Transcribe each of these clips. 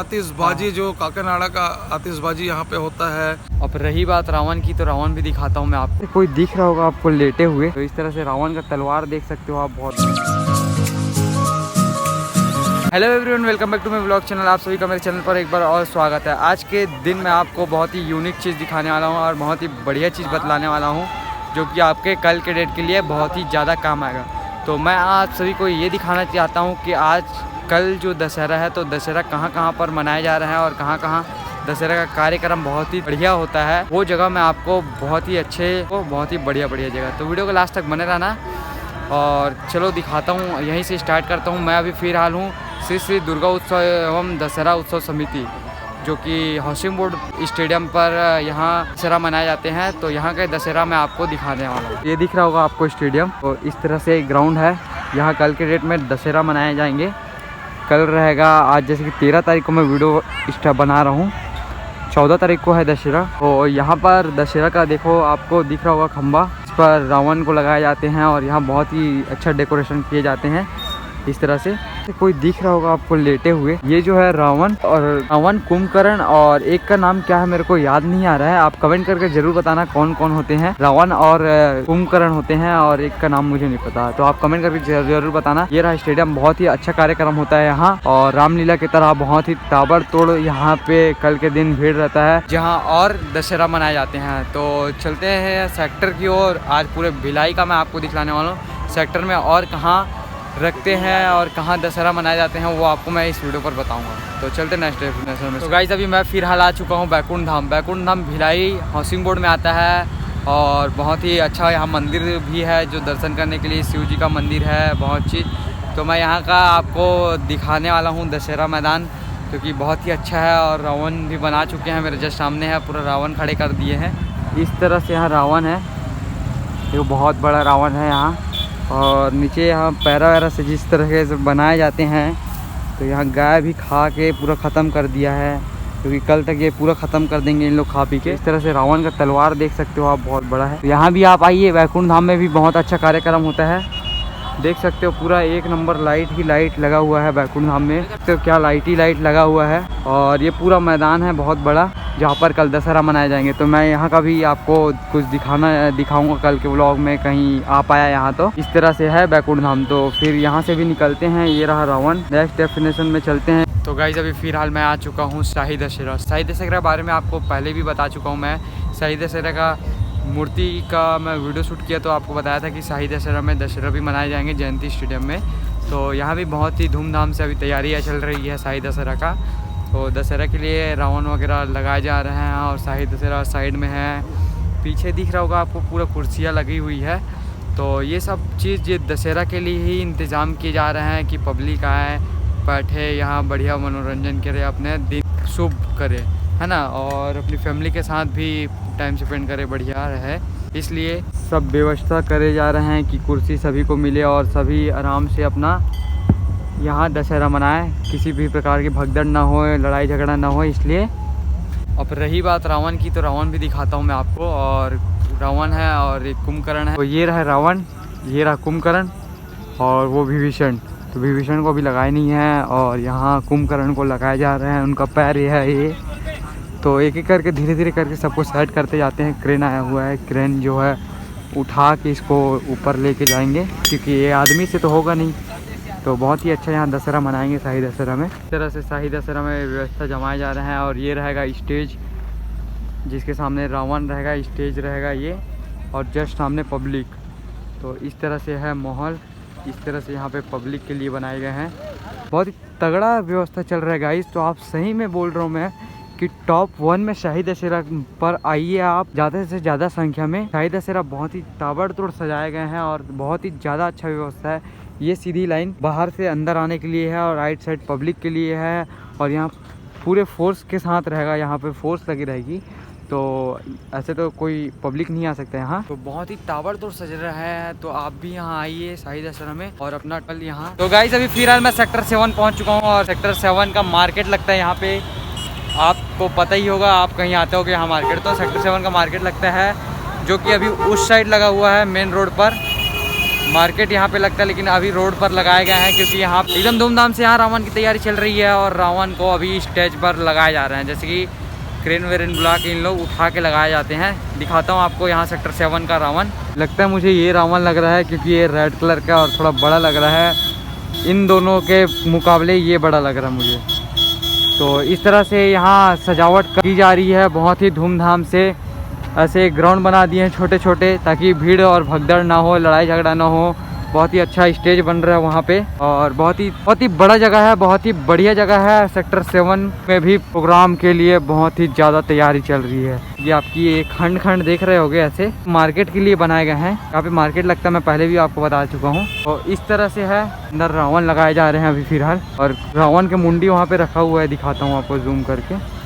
आतिशबाजी जो काकीनाडा का आतिशबाजी यहाँ पे होता है। अब रही बात रावण की, तो रावण भी दिखाता हूँ मैं आपको। कोई दिख रहा होगा आपको लेटे हुए, तो इस तरह से रावण का तलवार देख सकते हो आप। बहुत hello everyone, welcome back to my vlog channel. आप सभी का मेरे चैनल पर एक बार और स्वागत है। आज के दिन मैं आपको बहुत ही यूनिक चीज़ दिखाने वाला हूँ और बहुत ही बढ़िया चीज़ बतलाने वाला हूँ, जो कि आपके कल के डेट के लिए बहुत ही ज़्यादा काम आएगा। तो मैं आप सभी को ये दिखाना चाहता हूँ कि आज कल जो दशहरा है, तो दशहरा कहाँ कहाँ पर मनाया जा रहा है और कहाँ कहाँ दशहरा का कार्यक्रम बहुत ही बढ़िया होता है, वो जगह मैं आपको बहुत ही बहुत ही बढ़िया जगह। तो वीडियो को लास्ट तक बने रहना और चलो दिखाता हूँ। यहीं से स्टार्ट करता हूँ। मैं अभी फिलहाल हूँ श्री दुर्गा उत्सव एवं दशहरा उत्सव समिति, जो कि हाउसिंग बोर्ड स्टेडियम पर यहाँ दशहरा मनाए जाते हैं। तो यहाँ का दशहरा मैं आपको दिखाने वाला हूँ। ये दिख रहा होगा आपको स्टेडियम। तो इस तरह से एक ग्राउंड है, यहाँ कल के डेट में दशहरा मनाए जाएंगे। कल रहेगा, आज जैसे कि 13 तारीख को मैं वीडियो बना रहा हूँ, 14 तारीख को है दशहरा। तो यहाँ पर दशहरा का देखो, आपको दिख रहा होगा खम्बा, इस पर रावण को लगाए जाते हैं और यहाँ बहुत ही अच्छा डेकोरेशन किए जाते हैं। इस तरह से कोई दिख रहा होगा आपको लेटे हुए, ये जो है रावण कुंभकर्ण, और एक का नाम क्या है मेरे को याद नहीं आ रहा है। आप कमेंट करके जरूर बताना कौन कौन होते हैं। रावण और कुंभकर्ण होते हैं और एक का नाम मुझे नहीं पता, तो आप कमेंट करके जरूर बताना। ये रहा स्टेडियम, बहुत ही अच्छा कार्यक्रम होता है यहाँ, और रामलीला की तरह बहुत ही ताबड़तोड़ यहाँ पे कल के दिन भीड़ रहता है, जहाँ और दशहरा मनाए जाते हैं। तो चलते हैं सेक्टर की ओर। आज पूरे भिलाई का मैं आपको दिखलाने वाला हूँ, सेक्टर में और कहाँ रखते हैं और कहाँ दशहरा मनाए जाते हैं, वो आपको मैं इस वीडियो पर बताऊंगा। तो चलते नेक्स्ट डेस्टिनेशन में। तो गाइस, अभी मैं फिलहाल आ चुका हूँ बैकुंठ धाम भिलाई हाउसिंग बोर्ड में आता है, और बहुत ही अच्छा यहाँ मंदिर भी है जो दर्शन करने के लिए, शिव जी का मंदिर है, बहुत चीज़। तो मैं यहाँ का आपको दिखाने वाला हूँ दशहरा मैदान, क्योंकि बहुत ही अच्छा है। और रावण भी बना चुके हैं, मेरे जस्ट सामने है, पूरा रावण खड़े कर दिए हैं। इस तरह से यहाँ रावण है, ये बहुत बड़ा रावण है यहाँ। और नीचे यहाँ पैरा वैरा से जिस तरह से बनाए जाते हैं, तो यहाँ गाय भी खा के पूरा ख़त्म कर दिया है, क्योंकि कल तक ये पूरा ख़त्म कर देंगे इन लोग खा पी के। इस तरह से रावण का तलवार देख सकते हो आप, बहुत बड़ा है। तो यहाँ भी आप आइए, बैकुंठ धाम में भी बहुत अच्छा कार्यक्रम होता है, देख सकते हो। पूरा एक नंबर लाइट ही लाइट लगा हुआ है बैकुंठ धाम में, तो क्या लाइट ही लाइट लगा हुआ है। और ये पूरा मैदान है बहुत बड़ा, जहाँ पर कल दशहरा मनाए जाएंगे। तो मैं यहाँ का भी आपको कुछ दिखाऊंगा कल के व्लॉग में, कहीं आ पाया यहाँ। तो इस तरह से है बैकुंठ धाम। तो फिर यहाँ से भी निकलते हैं, ये रहा रावण। नेक्स्ट डेस्टिनेशन में चलते हैं। तो गाइस, अभी फिलहाल मैं आ चुका हूँ शाही दशहरा के बारे में आपको पहले भी बता चुका हूँ मैं। शाही दशहरा का मूर्ति का मैं वीडियो शूट किया, तो आपको बताया था कि शाही दशहरा में दशहरा भी मनाए जाएंगे जयंती स्टेडियम में। तो यहाँ भी बहुत ही धूमधाम से अभी तैयारियाँ चल रही है शाही दशहरा का। तो दशहरा के लिए रावण वगैरह लगाए जा रहे हैं, और शाही दशहरा साइड में है, पीछे दिख रहा होगा आपको पूरा कुर्सियाँ लगी हुई है। तो ये सब चीज़ ये दशहरा के लिए ही इंतज़ाम किए जा रहे हैं, कि पब्लिक आए, बैठे यहाँ, बढ़िया मनोरंजन करे, अपने दिन शुभ करे, है ना, और अपनी फैमिली के साथ भी टाइम स्पेंड करे, बढ़िया रहे। इसलिए सब व्यवस्था करे जा रहे हैं कि कुर्सी सभी को मिले और सभी आराम से अपना यहाँ दशहरा मनाए, किसी भी प्रकार की भगदड़ ना हो, लड़ाई झगड़ा ना हो। इसलिए अब रही बात रावण की, तो रावण भी दिखाता हूँ मैं आपको। और रावण है और एक कुंभकर्ण है। तो ये रहा रावण, ये रहा कुंभकर्ण, और वो विभीषण। तो विभीषण को भी लगाए नहीं है, और यहाँ कुंभकर्ण को लगाए जा रहे हैं, उनका पैर ये है ये। तो एक एक करके धीरे धीरे करके सबको सेट करते जाते हैं। क्रेन आया हुआ है, क्रेन जो है उठा के इसको ऊपर लेके जाएंगे, क्योंकि ये आदमी से तो होगा नहीं। तो बहुत ही अच्छा यहाँ दशहरा मनाएंगे शाही दशहरा में। इस तरह से शाही दशहरा में व्यवस्था जमाए जा रहे हैं। और ये रहेगा स्टेज, जिसके सामने रावण रहेगा, स्टेज रहेगा ये, और जस्ट सामने पब्लिक। तो इस तरह से है माहौल, इस तरह से यहाँ पे पब्लिक के लिए बनाए गए हैं। बहुत ही तगड़ा व्यवस्था चल रहा है गाइस। तो आप सही में बोल रहा हूँ मैं कि टॉप 1 में शाही दशहरा पर आइए आप, ज़्यादा से ज़्यादा संख्या में। शाही दशहरा बहुत ही ताबड़तोड़ सजाए गए हैं, और बहुत ही ज़्यादा अच्छा व्यवस्था है। ये सीधी लाइन बाहर से अंदर आने के लिए है, और राइट साइड पब्लिक के लिए है, और यहाँ पूरे फोर्स के साथ रहेगा, यहाँ पे फोर्स लगी रहेगी। तो ऐसे तो कोई पब्लिक नहीं आ सकता यहाँ। तो बहुत ही ताबड़तोड़ सज रहा है, तो आप भी यहाँ आइए शाही दशहरा में, और अपना कल यहाँ। तो गाइस, अभी फिलहाल मैं सेक्टर 7 पहुँच चुका हूँ, और सेक्टर 7 का मार्केट लगता है यहाँ पे। आपको पता ही होगा, आप कहीं आते हो कि यहाँ मार्केट, तो सेक्टर 7 का मार्केट लगता है, जो कि अभी उस साइड लगा हुआ है मेन रोड पर। मार्केट यहाँ पे लगता है, लेकिन अभी रोड पर लगाए गए हैं क्योंकि यहाँ एकदम धूमधाम से यहाँ रावण की तैयारी चल रही है और रावण को अभी स्टेज पर लगाए जा रहे हैं। जैसे कि क्रेन वेरेन बुला के इन लोग उठा के लगाए जाते हैं। दिखाता हूँ आपको यहाँ सेक्टर 7 का रावण। लगता है मुझे ये रावण लग रहा है क्योंकि ये रेड कलर का और थोड़ा बड़ा लग रहा है। इन दोनों के मुकाबले ये बड़ा लग रहा है मुझे। तो इस तरह से यहाँ सजावट की जा रही है बहुत ही धूमधाम से। ऐसे ग्राउंड बना दिए हैं छोटे छोटे ताकि भीड़ और भगदड़ ना हो, लड़ाई झगड़ा ना हो। बहुत ही अच्छा स्टेज बन रहा है वहाँ पे और बहुत ही बड़ा जगह है, बहुत ही बढ़िया जगह है। सेक्टर 7 में भी प्रोग्राम के लिए बहुत ही ज़्यादा तैयारी चल रही है। ये आपकी एक खंड देख रहे होगे, ऐसे मार्केट के लिए बनाए गए हैं। यहाँ पे मार्केट लगता है, मैं पहले भी आपको बता चुका हूँ। और इस तरह से है, अंदर रावण लगाए जा रहे हैं अभी फिलहाल। और रावण के मुंडी वहाँ पे रखा हुआ है, दिखाता हूँ आपको जूम करके।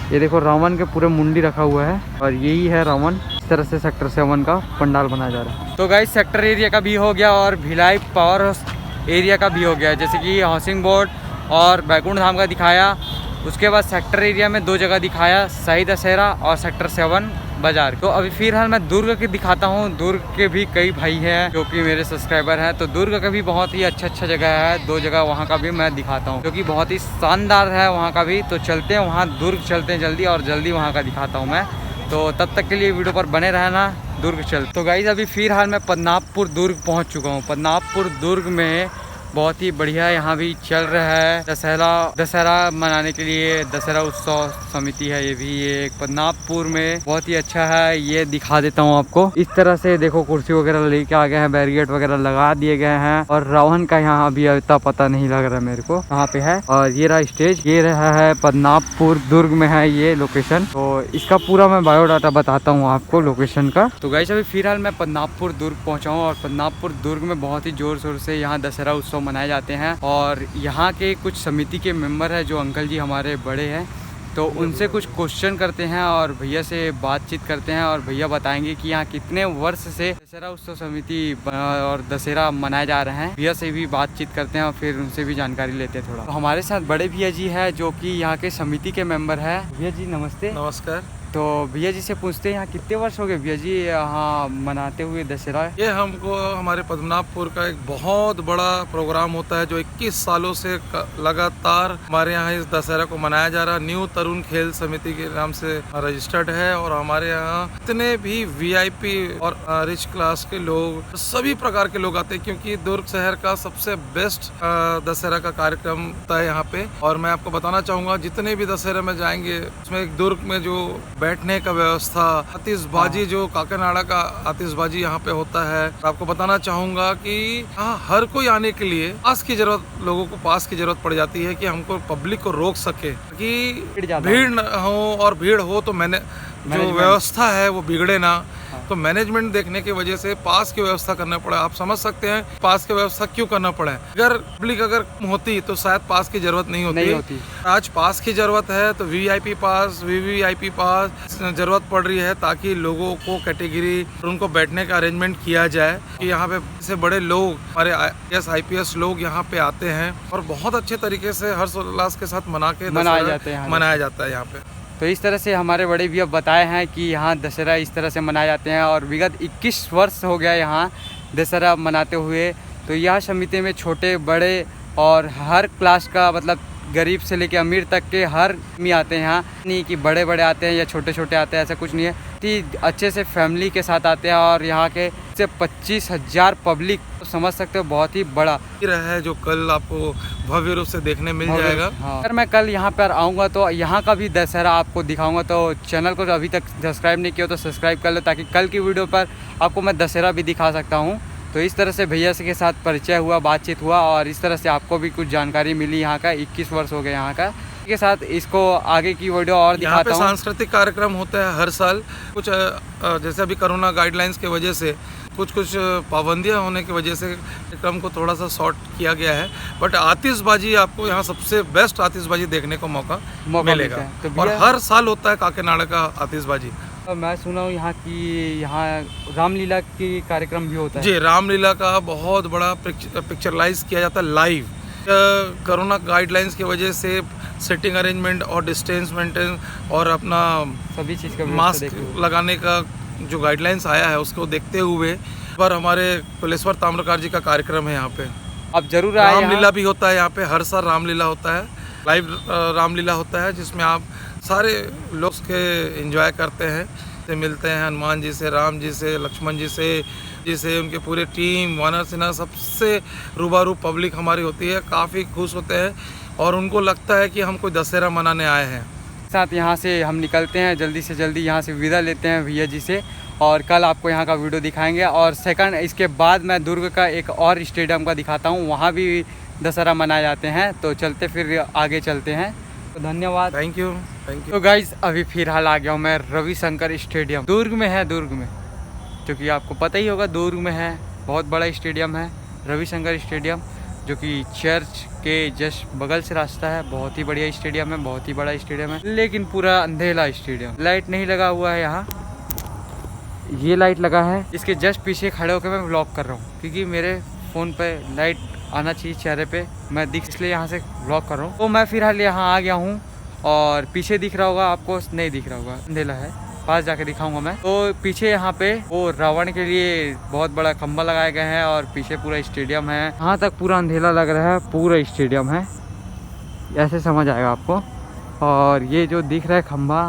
ये देखो रावण के पूरे मुंडी रखा हुआ है और यही है रावण। इस तरह से सेक्टर 7 का पंडाल बनाया जा रहा है। तो गाइस सेक्टर एरिया का भी हो गया और भिलाई पावर हाउस एरिया का भी हो गया। जैसे कि हाउसिंग बोर्ड और बैकुंठ धाम का दिखाया। उसके बाद सेक्टर एरिया में 2 जगह दिखाया, शाही दशहरा और सेक्टर 7 बाजार। तो अभी फिलहाल मैं दुर्ग के दिखाता हूँ। दुर्ग के भी कई भाई हैं जो कि मेरे सब्सक्राइबर हैं। तो दुर्ग का भी बहुत ही अच्छा जगह है। 2 जगह वहाँ का भी मैं दिखाता हूँ क्योंकि बहुत ही शानदार है वहाँ का भी। तो चलते हैं वहाँ, दुर्ग चलते हैं जल्दी और जल्दी वहाँ का दिखाता हूँ मैं। तो तब तक के लिए वीडियो पर बने रहना। दुर्ग चल। तो गाइस अभी फिलहाल मैं पद्मनाभपुर दुर्ग पहुँच चुका हूँ। पद्मनाभपुर दुर्ग में बहुत ही बढ़िया यहाँ भी चल रहा है दशहरा मनाने के लिए। दशहरा उत्सव समिति है ये भी, ये पद्मनाभपुर में बहुत ही अच्छा है। ये दिखा देता हूँ आपको। इस तरह से देखो कुर्सी वगैरह लेके आ गए हैं, बैरिकेड वगैरह लगा दिए गए हैं। और रावण का यहाँ अभी इतना पता नहीं लग रहा है मेरे को कहाँ पे है। और ये रहा स्टेज, ये रहा है पद्मनाभपुर दुर्ग में है ये लोकेशन। तो इसका पूरा मैं बायोडाटा बताता हूँ आपको लोकेशन का। तो गाइस अभी फिलहाल मैं पद्मनाभपुर दुर्ग पहुँचा हूँ और पद्मनाभपुर दुर्ग में बहुत ही जोर शोर से यहाँ दशहरा उत्सव मनाए जाते हैं। और यहाँ के कुछ समिति के मेंबर हैं जो अंकल जी हमारे बड़े हैं, तो उनसे कुछ क्वेश्चन करते हैं और भैया से बातचीत करते हैं। और भैया बताएंगे कि यहाँ कितने वर्ष से दशहरा उत्सव समिति और दशहरा मनाए जा रहे हैं। भैया से भी बातचीत करते हैं और फिर उनसे भी जानकारी लेते हैं थोड़ा। तो हमारे साथ बड़े भैया जी है जो कि यहाँ के समिति के मेंबर है। भैया जी नमस्ते। नमस्कार। तो भैया जी से पूछते हैं यहाँ कितने वर्ष हो गए भैया जी यहाँ मनाते हुए दशहरा? ये हमको हमारे पद्मनाभपुर का एक बहुत बड़ा प्रोग्राम होता है जो 21 सालों से लगातार हमारे यहाँ इस दशहरा को मनाया जा रहा। न्यू तरुण खेल समिति के नाम से रजिस्टर्ड है। और हमारे यहाँ जितने भी VIP और रिच क्लास के लोग, सभी प्रकार के लोग आते हैं क्योंकि दुर्ग शहर का सबसे बेस्ट दशहरा का कार्यक्रम होता है यहाँ पे। और मैं आपको बताना चाहूँगा जितने भी दशहरे में जाएंगे उसमें दुर्ग में जो बैठने का व्यवस्था, आतिशबाजी, जो काकीनाडा का आतिशबाजी यहाँ पे होता है। आपको बताना चाहूंगा कि यहाँ हर कोई आने के लिए पास की जरूरत, लोगों को पास की जरूरत पड़ जाती है कि हमको पब्लिक को रोक सके कि भीड़ न हो। और भीड़ हो तो मैंने जो व्यवस्था है वो बिगड़े ना। तो मैनेजमेंट देखने की वजह से पास की व्यवस्था करना पड़ा। आप समझ सकते हैं पास की व्यवस्था क्यों करना पड़ा है। अगर पब्लिक अगर होती तो शायद पास की जरूरत नहीं होती। आज पास की जरूरत है तो VIP पास, VVIP पास जरूरत पड़ रही है ताकि लोगों को कैटेगरी उनको बैठने का अरेंजमेंट किया जाए। कि यहाँ पे ऐसे बड़े लोग, हमारे IAS IPS लोग यहाँ पे आते हैं और बहुत अच्छे तरीके से हर्षोल्लास के साथ मनाया जाता है यहाँ पे। तो इस तरह से हमारे बड़े भी अब बताए हैं कि यहाँ दशहरा इस तरह से मनाए जाते हैं। और विगत 21 वर्ष हो गया यहाँ दशहरा मनाते हुए। तो यह समिति में छोटे बड़े और हर क्लास का, मतलब गरीब से लेके अमीर तक के हर आदमी आते हैं यहाँ। नहीं कि बड़े बड़े आते हैं या छोटे छोटे आते हैं, ऐसा कुछ नहीं है। अच्छे से फैमिली के साथ आते हैं और यहाँ के से 25,000 पब्लिक, तो समझ सकते हो बहुत ही बड़ा है जो कल आपको भव्य रूप से देखने मिल जाएगा। हाँ। अगर मैं कल यहाँ पर आऊँगा तो यहाँ का भी दशहरा आपको दिखाऊंगा। तो चैनल को अभी तक सब्सक्राइब नहीं किया तो सब्सक्राइब कर लो ताकि कल की वीडियो पर आपको मैं दशहरा भी दिखा सकता हूँ। तो इस तरह से भैया के साथ परिचय हुआ, बातचीत हुआ और इस तरह से आपको भी कुछ जानकारी मिली यहाँ का। 21 वर्ष हो गए यहाँ का के साथ। इसको आगे की वीडियो और दिखाता हूँ। सांस्कृतिक कार्यक्रम होता है हर साल। कुछ जैसे अभी कोरोना गाइडलाइंस की वजह से कुछ पाबंदियां होने की वजह से कार्यक्रम को थोड़ा सा शॉर्ट किया गया है। बट आतिशबाजी आपको यहाँ सबसे बेस्ट आतिशबाजी देखने को मौका मिलेगा। तो और हर साल होता है काकीनाडा का आतिशबाजी। मैं सुना हूँ यहाँ रामलीला की कार्यक्रम भी होता है। जी, रामलीला का बहुत बड़ा पिक्चरलाइज किया जाता है लाइव। कोरोना गाइडलाइंस की वजह से सिटिंग अरेंजमेंट और डिस्टेंस मेंटेन और अपना सभी चीज़ का मास्क लगाने का जो गाइडलाइंस आया है उसको देखते हुए पर हमारे कुलेश्वर ताम्रकार जी का कार्यक्रम है यहाँ पे। आप जरूर आए। रामलीला भी होता है यहाँ पे, हर साल रामलीला होता है, लाइव रामलीला होता है, जिसमें आप सारे लोग के एंजॉय करते हैं, से मिलते हैं हनुमान जी से, राम जी से, लक्ष्मण जी से उनके पूरे टीम, वानर सेना, सबसे रूबरू पब्लिक हमारी होती है। काफ़ी खुश होते हैं और उनको लगता है कि हम कोई दशहरा मनाने आए हैं। साथ यहाँ से हम निकलते हैं, जल्दी से जल्दी यहाँ से विदा लेते हैं भैया जी से, और कल आपको यहाँ का वीडियो दिखाएंगे। और सेकंड, इसके बाद मैं दुर्ग का एक और स्टेडियम का दिखाता हूँ, वहाँ भी दशहरा मनाए जाते हैं। तो चलते फिर आगे चलते हैं। तो धन्यवाद, थैंक यू। तो गाइज अभी फिलहाल आ गया हूँ मैं रविशंकर स्टेडियम, दुर्ग में है, दुर्ग में, जो कि आपको पता ही होगा दुर्ग में है। बहुत बड़ा स्टेडियम है रविशंकर स्टेडियम, जो कि चर्च के जस्ट बगल से रास्ता है। बहुत ही बढ़िया स्टेडियम है, बहुत ही बड़ा स्टेडियम है, लेकिन पूरा अंधेला स्टेडियम। लाइट नहीं लगा हुआ है यहाँ, ये लाइट लगा है। इसके जस्ट पीछे खड़े होकर मैं व्लॉग कर रहा हूँ, क्योंकि मेरे फ़ोन पे लाइट आना चाहिए चेहरे पे, मैं दिख, इसलिए यहाँ से व्लॉग कर रहा हूँ। तो मैं फिलहाल यहाँ आ गया हूँ, और पीछे दिख रहा होगा आपको, नहीं दिख रहा होगा, अंधेला है, पास जाके दिखाऊंगा मैं। तो पीछे यहाँ पे वो रावण के लिए बहुत बड़ा खंभा लगाए गए हैं, और पीछे पूरा स्टेडियम है। यहाँ तक पूरा अंधेला लग रहा है, पूरा स्टेडियम है, ऐसे समझ आएगा आपको। और ये जो दिख रहा है खंभा,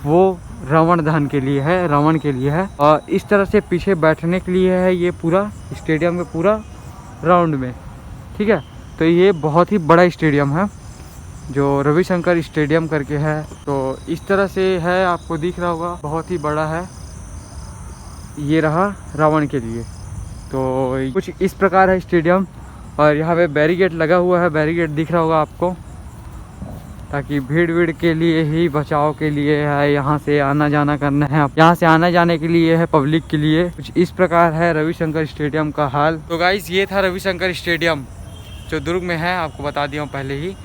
वो रावण दहन के लिए है, रावण के लिए है। और इस तरह से पीछे बैठने के लिए है, ये पूरा स्टेडियम में पूरा राउंड में, ठीक है। तो ये बहुत ही बड़ा स्टेडियम है, जो रविशंकर स्टेडियम करके है। तो इस तरह से है, आपको दिख रहा होगा, बहुत ही बड़ा है। ये रहा रावण के लिए। तो कुछ इस प्रकार है स्टेडियम, और यहाँ पे बैरिकेड लगा हुआ है, बैरिकेड दिख रहा होगा आपको, ताकि भीड़ के लिए ही, बचाव के लिए है, यहाँ से आना जाना करना है, यहाँ से आना जाने के लिए है, पब्लिक के लिए। कुछ इस प्रकार है रविशंकर स्टेडियम का हाल। तो गाइस ये था रविशंकर स्टेडियम, जो दुर्ग में है, आपको बता दिया हूँ पहले ही।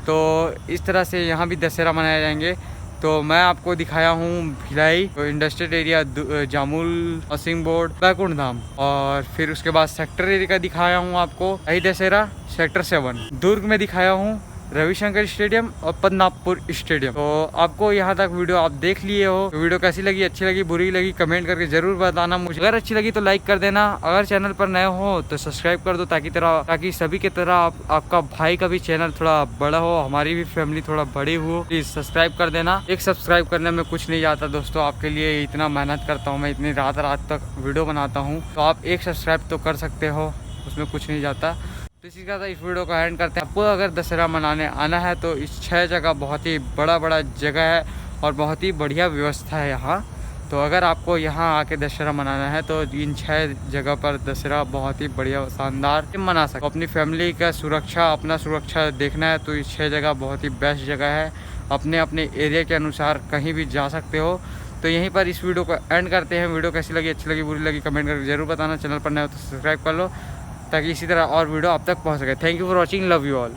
तो इस तरह से यहाँ भी दशहरा मनाए जाएंगे। तो मैं आपको दिखाया हूँ भिलाई, तो industrial area, Jamul, housing board, Baikunth Dham, और फिर उसके बाद सेक्टर एरिया का दिखाया हूँ आपको यही दशहरा, सेक्टर 7। दुर्ग में दिखाया हूँ रविशंकर स्टेडियम और पद्मनाभपुर स्टेडियम। तो आपको यहाँ तक वीडियो आप देख लिए हो, तो वीडियो कैसी लगी, अच्छी लगी, बुरी लगी, कमेंट करके जरूर बताना मुझे। अगर अच्छी लगी तो लाइक कर देना, अगर चैनल पर नए हो तो सब्सक्राइब कर दो, ताकि सभी की तरह आपका भाई का भी चैनल थोड़ा बड़ा हो, हमारी भी फैमिली थोड़ा बड़ी हो। प्लीज सब्सक्राइब कर देना, एक सब्सक्राइब करने में कुछ नहीं जाता दोस्तों, आपके लिए इतना मेहनत करता हूँ मैं, इतनी रात तक वीडियो बनाता हूँ, तो आप एक सब्सक्राइब तो कर सकते हो, उसमें कुछ नहीं जाता। तो इसी का इस वीडियो को एंड करते हैं। आपको अगर दशहरा मनाने आना है तो इस 6 जगह बहुत ही बड़ा जगह है, और बहुत ही बढ़िया व्यवस्था है यहाँ। तो अगर आपको यहाँ आके दशहरा मनाना है तो इन 6 जगह पर दशहरा बहुत ही बढ़िया शानदार मना सकते। अपनी फैमिली का सुरक्षा, अपना सुरक्षा देखना है तो इस 6 जगह बहुत ही बेस्ट जगह है। अपने एरिया के अनुसार कहीं भी जा सकते हो। तो यहीं पर इस वीडियो को एंड करते हैं। वीडियो कैसी लगी, अच्छी लगी, बुरी लगी, कमेंट करके जरूर बताना। चैनल पर नए हो तो सब्सक्राइब कर लो, ताकि इसी तरह और वीडियो आप तक पहुंच सके। Thank you for watching, love you all.